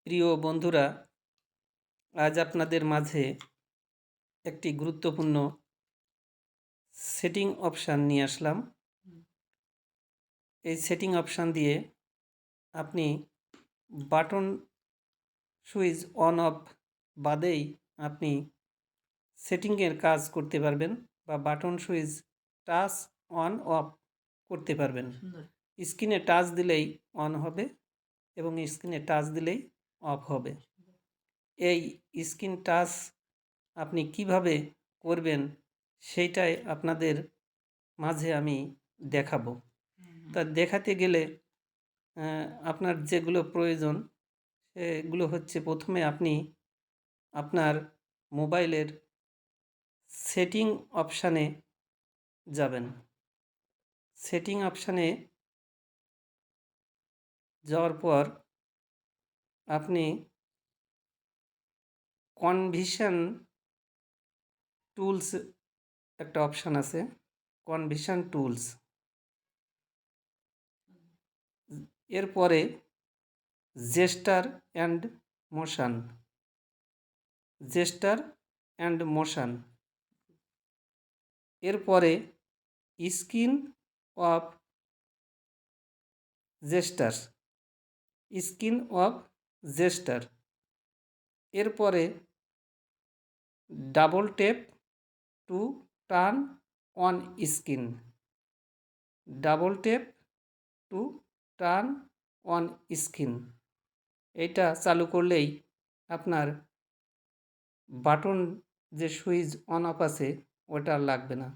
প্রিয় বন্ধুরা, আজ আপনাদের মাঝে একটি গুরুত্বপূর্ণ সেটিং অপশান নিয়ে আসলাম। এই সেটিং অপশান দিয়ে আপনি বাটন সুইচ অন অফ বাদেই আপনি সেটিংয়ের কাজ করতে পারবেন বা button switch touch on of করতে পারবেন। স্ক্রিনে টাচ দিলেই অন হবে এবং স্ক্রিনে টাচ দিলেই অফ হবে। এই স্ক্রিন টাচ আপনি কিভাবে করবেন সেইটাই আপনাদের মাঝে আমি দেখাবো। তা দেখাতে গেলে আপনার যেগুলো প্রয়োজন সেগুলো হচ্ছে, প্রথমে আপনি আপনার মোবাইলের সেটিং অপশানে যাবেন। সেটিং অপশানে যাওয়ার পর আপনি কনভিশন টুলস একটা অপশান আছে, কনভিশন টুলস। এরপরে gesture and motion, gesture and motion. এরপরে screen off gesture, screen off gesture. এরপরে double tap to turn on screen, double tap to turn on screen. এটা চালু করলেই আপনার বাটন যে সুইচ অন অফ আছে ওটা লাগবে না।